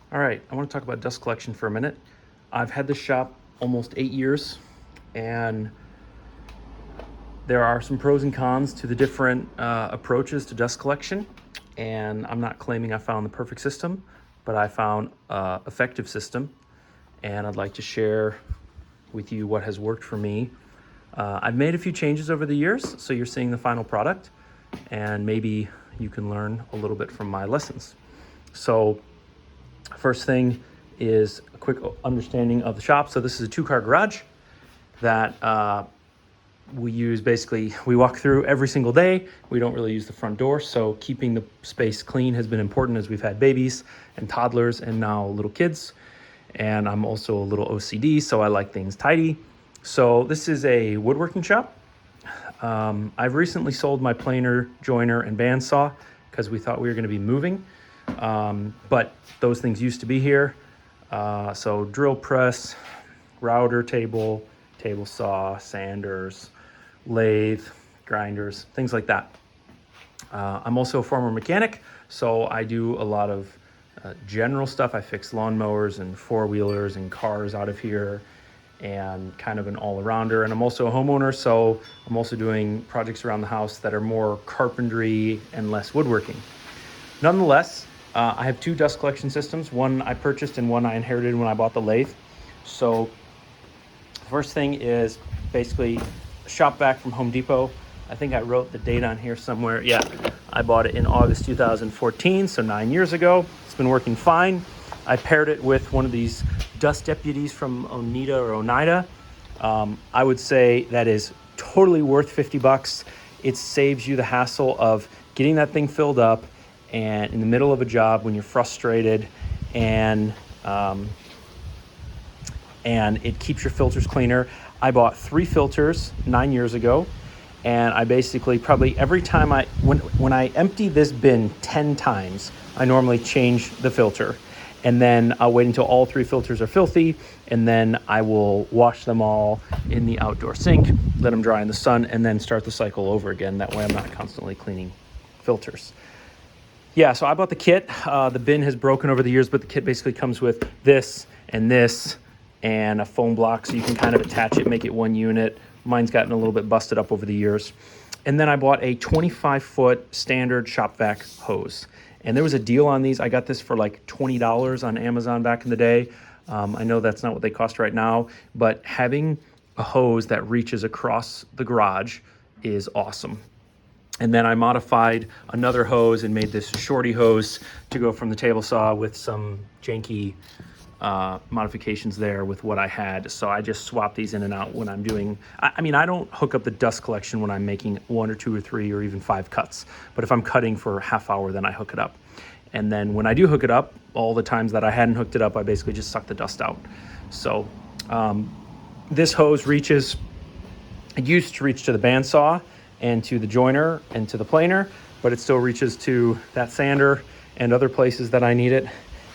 All right, I want to talk about dust collection for a minute. I've had this shop almost 8 years, and there are some pros and cons to the different approaches to dust collection. And I'm not claiming I found the perfect system, but I found an effective system, and I'd like to share with you what has worked for me. I've made a few changes over the years, so you're seeing the final product, and maybe you can learn a little bit from my lessons. So first thing is a quick understanding of the shop. So this is a 2-car garage that we use. Basically, we walk through every single day. We don't really use the front door, so keeping the space clean has been important as we've had babies and toddlers and now little kids. And I'm also a little OCD, so I like things tidy. So this is a woodworking shop. I've recently sold my planer, joiner, and bandsaw because we thought we were going to be moving. But those things used to be here. So drill press, router table, table saw, sanders, lathe, grinders, things like that. I'm also a former mechanic, so I do a lot of general stuff. I fix lawnmowers and four-wheelers and cars out of here, and kind of an all-arounder. And I'm also a homeowner, so I'm also doing projects around the house that are more carpentry and less woodworking. Nonetheless, I have 2 dust collection systems. One I purchased and one I inherited when I bought the lathe. So the first thing is basically a shop vac from Home Depot. I think I wrote the date on here somewhere. Yeah, I bought it in August 2014, so 9 years ago. It's been working fine. I paired it with one of these dust deputies from Oneida. I would say that is totally worth $50. It saves you the hassle of getting that thing filled up and in the middle of a job when you're frustrated, and it keeps your filters cleaner. I bought 3 filters 9 years ago, and I basically probably every time when I empty this bin 10 times, I normally change the filter. And then I'll wait until all 3 filters are filthy, and then I will wash them all in the outdoor sink, let them dry in the sun, and then start the cycle over again. That way I'm not constantly cleaning filters. Yeah, so I bought the kit. The bin has broken over the years, but the kit basically comes with this and a foam block, so you can kind of attach it, make it one unit. Mine's gotten a little bit busted up over the years. And then I bought a 25-foot standard shop vac hose. And there was a deal on these. I got this for like $20 on Amazon back in the day. I know that's not what they cost right now, but having a hose that reaches across the garage is awesome. And then I modified another hose and made this shorty hose to go from the table saw with some janky modifications there with what I had. So I just swap these in and out when I'm doing, I mean, I don't hook up the dust collection when I'm making 1 or 2 or 3 or even 5 cuts. But if I'm cutting for a half hour, then I hook it up. And then when I do hook it up, all the times that I hadn't hooked it up, I basically just suck the dust out. So this hose reaches, it used to reach to the bandsaw and to the joiner and to the planer, but it still reaches to that sander and other places that I need it.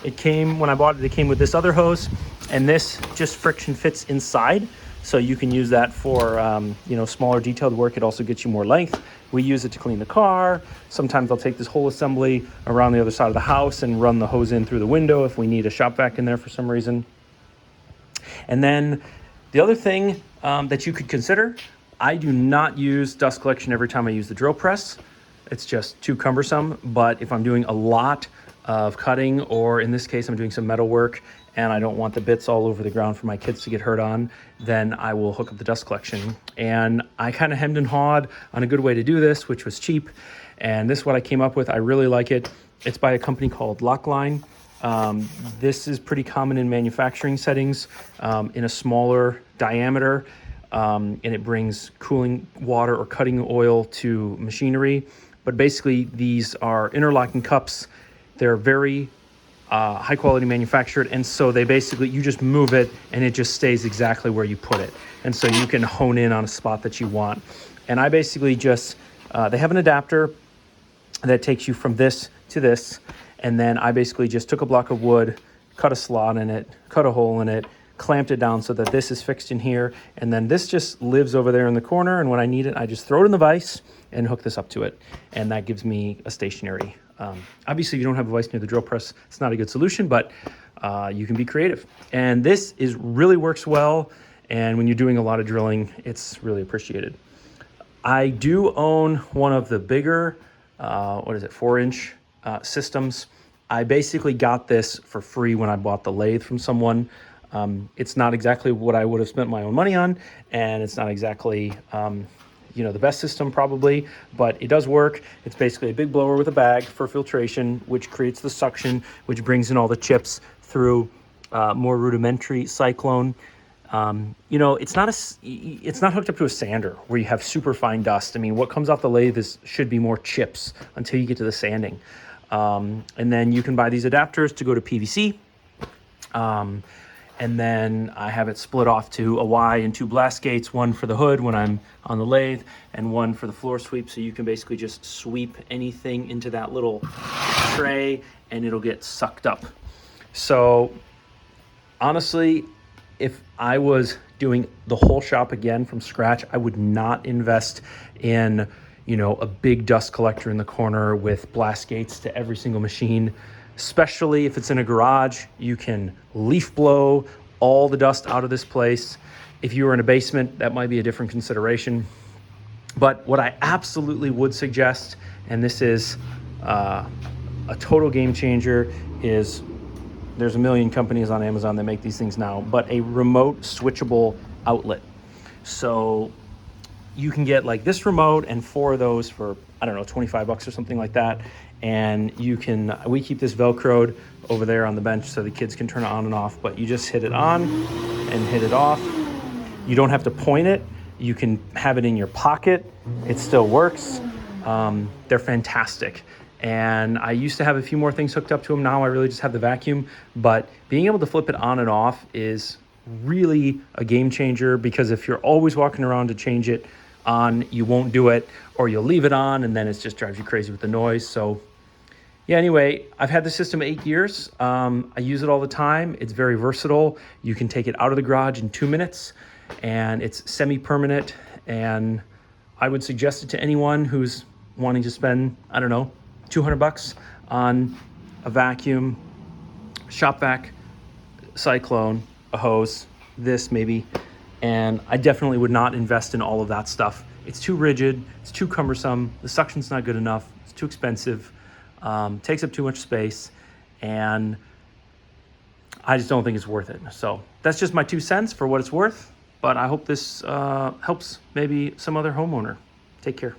It came, when I bought it came with this other hose, and this just friction fits inside. So you can use that for, smaller detailed work. It also gets you more length. We use it to clean the car. Sometimes I'll take this whole assembly around the other side of the house and run the hose in through the window if we need a shop vac in there for some reason. And then the other thing that you could consider, I do not use dust collection every time I use the drill press. It's just too cumbersome. But if I'm doing a lot of cutting, or in this case, I'm doing some metal work and I don't want the bits all over the ground for my kids to get hurt on, then I will hook up the dust collection. And I kind of hemmed and hawed on a good way to do this, which was cheap. And this is what I came up with. I really like it. It's by a company called Lockline. This is pretty common in manufacturing settings, in a smaller diameter. And it brings cooling water or cutting oil to machinery. But basically, these are interlocking cups. They're very high quality manufactured, and so they basically, you just move it and it just stays exactly where you put it. And so you can hone in on a spot that you want. And I basically just, they have an adapter that takes you from this to this. And then I basically just took a block of wood, cut a slot in it, cut a hole in it, clamped it down so that this is fixed in here. And then this just lives over there in the corner. And when I need it, I just throw it in the vise and hook this up to it. And that gives me a stationary. Obviously, if you don't have a vise near the drill press, it's not a good solution, but you can be creative. And this really works well. And when you're doing a lot of drilling, it's really appreciated. I do own one of the bigger, 4-inch systems. I basically got this for free when I bought the lathe from someone. It's not exactly what I would have spent my own money on, and it's not exactly the best system probably, but it does work. It's basically a big blower with a bag for filtration, which creates the suction, which brings in all the chips through more rudimentary cyclone. It's not hooked up to a sander where you have super fine dust. I mean, what comes off the lathe should be more chips until you get to the sanding. And then you can buy these adapters to go to PVC. And then I have it split off to a Y and 2 blast gates, one for the hood when I'm on the lathe and one for the floor sweep. So you can basically just sweep anything into that little tray and it'll get sucked up. So honestly, if I was doing the whole shop again from scratch, I would not invest in, a big dust collector in the corner with blast gates to every single machine. Especially if it's in a garage, you can leaf blow all the dust out of this place. If you were in a basement, that might be a different consideration. But what I absolutely would suggest, and this is a total game changer, is there's a million companies on Amazon that make these things now, but a remote switchable outlet. So you can get like this remote and 4 of those for, I don't know, $25 or something like that. And we keep this Velcroed over there on the bench so the kids can turn it on and off, but you just hit it on and hit it off. You don't have to point it. You can have it in your pocket. It still works. They're fantastic. And I used to have a few more things hooked up to them. Now I really just have the vacuum, but being able to flip it on and off is really a game changer, because if you're always walking around to change it on, you won't do it, or you'll leave it on and then it just drives you crazy with the noise. So yeah, anyway, I've had the system 8 years. I use it all the time. It's very versatile. You can take it out of the garage in 2 minutes and it's semi-permanent. And I would suggest it to anyone who's wanting to spend, I don't know, $200 on a vacuum, shop vac, cyclone, a hose, this maybe. And I definitely would not invest in all of that stuff. It's too rigid, it's too cumbersome, the suction's not good enough, it's too expensive, takes up too much space, and I just don't think it's worth it. So that's just my 2 cents for what it's worth, but I hope this helps maybe some other homeowner. Take care.